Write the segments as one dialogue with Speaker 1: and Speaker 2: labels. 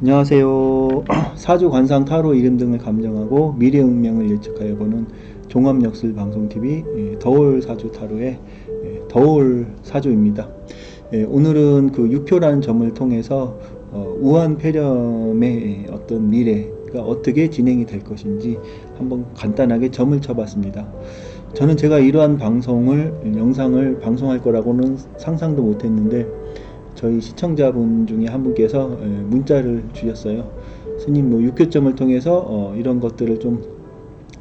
Speaker 1: 안녕하세요. 사주 관상 타로 이름 등을 감정하고 미래 운명을 예측하여 보는 종합역술 방송TV 더울 사주 타로의 더울 사주입니다. 오늘은 그 육표라는 점을 통해서 우한 폐렴의 어떤 미래가 어떻게 진행이 될 것인지 한번 간단하게 점을 쳐봤습니다. 저는 제가 이러한 영상을 방송할 거라고는 상상도 못했는데 저희 시청자분 중에 한 분께서 문자를 주셨어요. 스님, 뭐 육교점을 통해서 이런 것들을 좀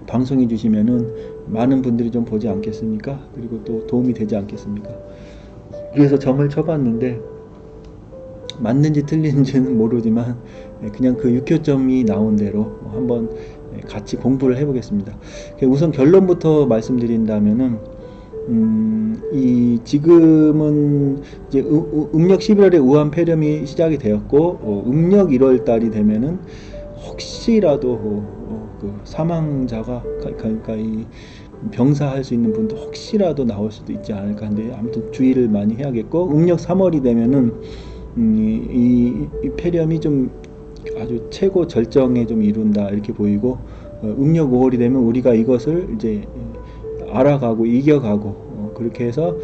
Speaker 1: 방송해 주시면은 많은 분들이 좀 보지 않겠습니까? 그리고 또 도움이 되지 않겠습니까? 그래서 점을 쳐봤는데 맞는지 틀린지는 모르지만 그냥 그 육교점이 나온 대로 한번 같이 공부를 해보겠습니다. 우선 결론부터 말씀드린다면은 지금은 이제 음력 11월에 우한 폐렴이 시작이 되었고, 음력 1월 달이 되면은 혹시라도 그 사망자가 그러니까 이 병사할 수 있는 분도 혹시라도 나올 수도 있지 않을까 하는데, 아무튼 주의를 많이 해야겠고, 음력 3월이 되면은 이 폐렴이 좀 아주 최고 절정에 좀 이룬다 이렇게 보이고, 음력 5월이 되면 우리가 이것을 이제 알아가고 이겨가고 그렇게 해서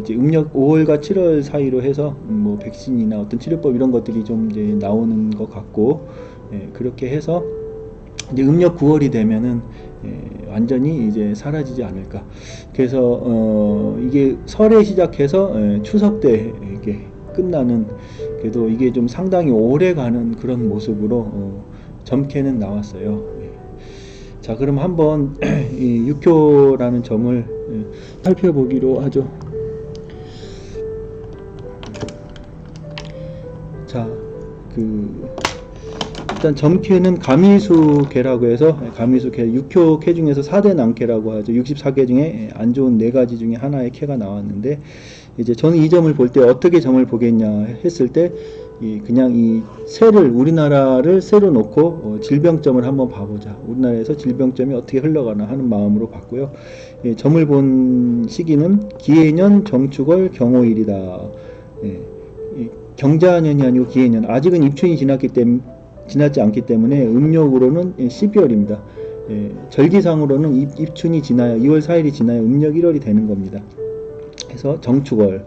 Speaker 1: 이제 음력 5월과 7월 사이로 해서 뭐 백신이나 어떤 치료법 이런 것들이 좀 이제 나오는 것 같고, 그렇게 해서 이제 음력 9월이 되면은 완전히 이제 사라지지 않을까. 그래서 이게 설에 시작해서 추석 때 이게 끝나는, 그래도 이게 좀 상당히 오래 가는 그런 모습으로 점괘는 나왔어요. 자, 그럼 한번 이 육효라는 점을 살펴보기로 하죠. 자, 일단 점괘는 가미수개라고 해서, 가미수개 6효 중에서 4대 난캐라고 하죠. 64개 중에 안 좋은 4가지 중에 하나의 캐가 나왔는데, 이제 저는 이 점을 볼 때 어떻게 점을 보겠냐 했을 때, 그냥 이 우리나라를 세로 놓고 질병점을 한번 봐보자. 우리나라에서 질병점이 어떻게 흘러가나 하는 마음으로 봤고요. 점을 본 시기는 기해년, 정축월, 경오일이다. 경자년이 아니고 기해년. 아직은 입춘이 지났지 않기 때문에 음력으로는 12월입니다. 절기상으로는 입춘이 지나야 2월 4일이 지나야 음력 1월이 되는 겁니다. 그래서 정축월.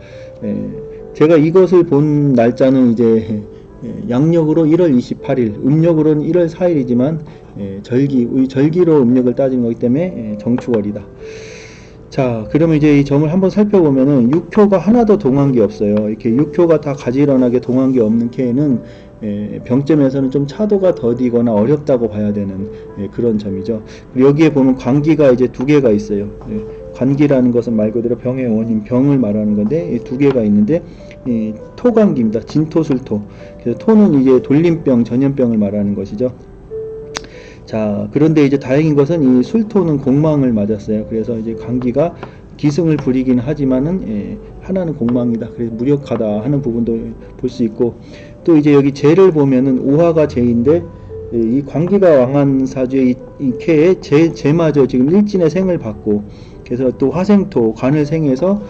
Speaker 1: 제가 이것을 본 날짜는 이제 양력으로 1월 28일, 음력으로는 1월 4일이지만 절기로 음력을 따지는 거기 때문에 정축월이다. 자, 그러면 이제 이 점을 한번 살펴보면은 6효가 하나도 동한 게 없어요. 이렇게 6효가 다 가지런하게 동한 게 없는 케에는 병점에서는 좀 차도가 더디거나 어렵다고 봐야 되는 그런 점이죠. 그리고 여기에 보면 관기가 이제 2개가 있어요. 관기라는 것은 말 그대로 병의 원인, 병을 말하는 건데 2개가 있는데 토관기입니다. 진토술토. 그래서 토는 이제 돌림병, 전염병을 말하는 것이죠. 자, 그런데 이제 다행인 것은 이 술토는 공망을 맞았어요. 그래서 이제 관기가 기승을 부리긴 하지만은 하나는 공망이다. 그래서 무력하다 하는 부분도 볼 수 있고, 또 이제 여기 재를 보면은 오화가 재인데 이 관기가 왕한 사주의 이 캐에 재마저 지금 일진의 생을 받고, 그래서 또 화생토 관을 생해서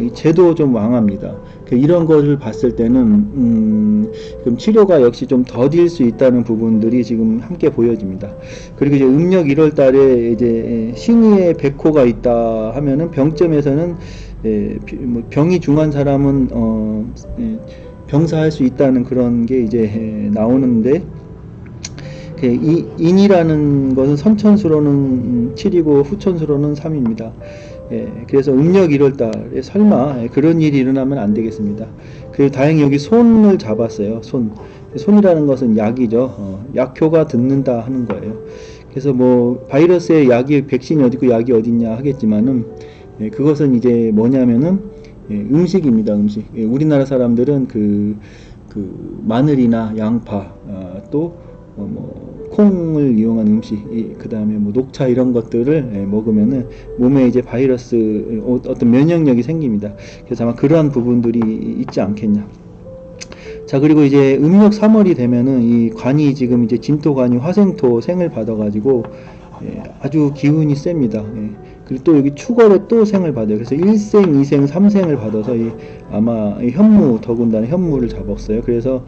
Speaker 1: 이 재도 좀 왕합니다. 이런 것을 봤을 때는 그럼 치료가 역시 좀 더딜 수 있다는 부분들이 지금 함께 보여집니다. 그리고 이제 음력 1월 달에 이제 신의의 백호가 있다 하면은 병점에서는 병이 중한 사람은 병사할 수 있다는 그런 게 이제 나오는데, 인이라는 것은 선천수로는 7이고 후천수로는 3입니다. 그래서 음력 1월달에 설마 그런 일이 일어나면 안 되겠습니다. 그리고 다행히 여기 손을 잡았어요. 손이라는 것은 약이죠. 약효가 듣는다 하는 거예요. 그래서 뭐 바이러스의 약이, 백신이 어디고 약이 어딨냐 하겠지만은 그것은 이제 뭐냐면은 음식입니다. 음식. 우리나라 사람들은 그 마늘이나 양파, 또 콩을 이용한 음식, 그 다음에 뭐 녹차 이런 것들을 먹으면은 몸에 이제 바이러스, 어떤 면역력이 생깁니다. 그래서 아마 그러한 부분들이 있지 않겠냐. 자, 그리고 이제 음력 3월이 되면은 이 관이 지금 이제 진토관이 화생토 생을 받아가지고 아주 기운이 셉니다. 그리고 또 여기 축월에 또 생을 받아요. 그래서 1생, 2생, 3생을 받아서 아마 현무, 더군다나 현무를 잡았어요. 그래서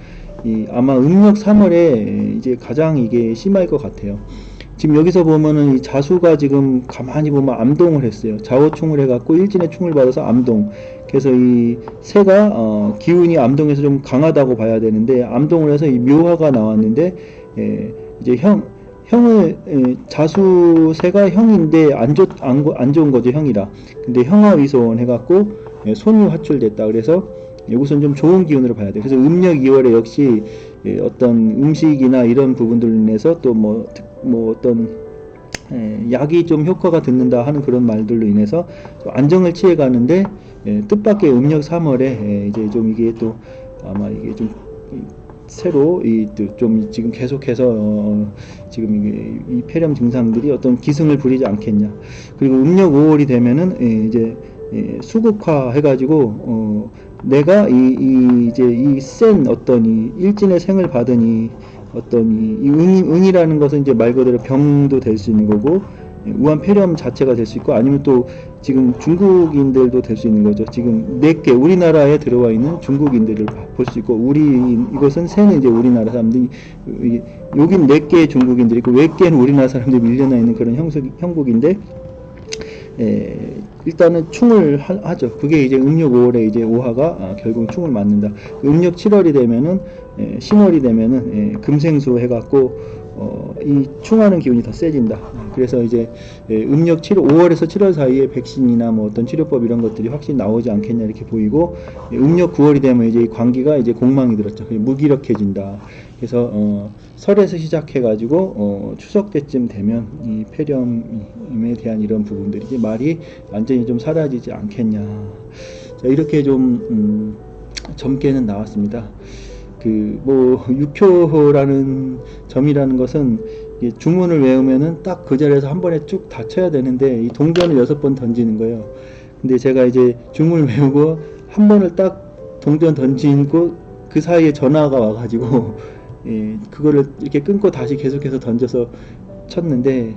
Speaker 1: 아마 음력 3월에 이제 가장 이게 심할 것 같아요. 지금 여기서 보면은 이 자수가 지금 가만히 보면 암동을 했어요. 좌우충을 해갖고 일진의 충을 받아서 암동. 그래서 이 새가 기운이 암동에서 좀 강하다고 봐야 되는데 암동을 해서 이 묘화가 나왔는데 이제 자수새가 형인데 안 좋은 거죠, 형이라. 근데 형화위손 해갖고 손이 화출됐다. 그래서 우선 좀 좋은 기운으로 봐야 돼요. 그래서 음력 2월에 역시 어떤 음식이나 이런 부분들로 인해서 또 뭐 어떤 약이 좀 효과가 듣는다 하는 그런 말들로 인해서 안정을 취해 가는데 뜻밖의 음력 3월에 이제 좀 이게 또 아마 이게 좀 새로 좀 지금 계속해서 지금 이게 이 폐렴 증상들이 어떤 기승을 부리지 않겠냐. 그리고 음력 5월이 되면은 이제 수극화 해가지고 내가 이제 이 센 어떤 이 일진의 생을 받은 이 어떤 이 응이라는 것은 이제 말 그대로 병도 될 수 있는 거고 우한 폐렴 자체가 될 수 있고 아니면 또 지금 중국인들도 될 수 있는 거죠. 지금 4개 우리나라에 들어와 있는 중국인들을 볼 수 있고 이것은 새는 이제 우리나라 사람들이 여긴 4개의 중국인들이 있고 외개는 우리나라 사람들이 밀려나 있는 그런 형국인데 일단은 충을 하죠. 그게 이제 음력 5월에 이제 오화가 결국 충을 맞는다. 음력 7월이 되면은 신월이 되면은 금생수 해갖고 이 충하는 기운이 더 세진다. 그래서 이제 음력 5월에서 7월 사이에 백신이나 뭐 어떤 치료법 이런 것들이 확실히 나오지 않겠냐 이렇게 보이고 음력 9월이 되면 이제 관기가 이제 공망이 들었죠. 무기력해진다. 그래서 설에서 시작해가지고 추석 때쯤 되면 이 폐렴에 대한 이런 부분들이 이제 말이 완전히 좀 사라지지 않겠냐. 자, 이렇게 좀 점괘는 나왔습니다. 뭐 육효라는 점이라는 것은 주문을 외우면은 딱 그 자리에서 한 번에 쭉 다 쳐야 되는데 이 동전을 6번 던지는 거예요. 근데 제가 이제 주문을 외우고 한 번을 딱 동전 던지고 그 사이에 전화가 와가지고 그거를 이렇게 끊고 다시 계속해서 던져서 쳤는데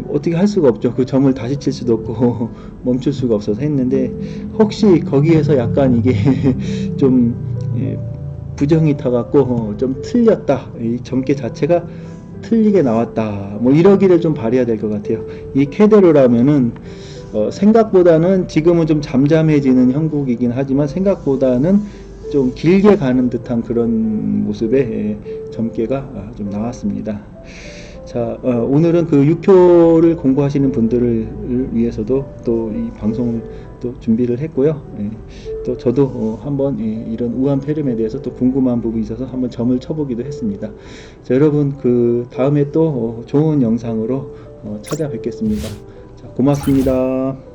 Speaker 1: 어떻게 할 수가 없죠. 그 점을 다시 칠 수도 없고 멈출 수가 없어서 했는데 혹시 거기에서 약간 이게 좀 부정이 타갖고 좀 틀렸다. 이 점괘 자체가 틀리게 나왔다. 뭐 이러기를 좀 바라야 될 것 같아요. 이 캐대로라면은 생각보다는 지금은 좀 잠잠해지는 형국이긴 하지만 생각보다는 좀 길게 가는 듯한 그런 모습의 점괘가 좀 나왔습니다. 자, 오늘은 그 육효를 공부하시는 분들을 위해서도 또 이 방송을 또 준비를 했고요. 또 저도 한번 이런 우한 폐렴에 대해서 또 궁금한 부분이 있어서 한번 점을 쳐보기도 했습니다. 자, 여러분 그 다음에 또 좋은 영상으로 찾아뵙겠습니다. 자, 고맙습니다.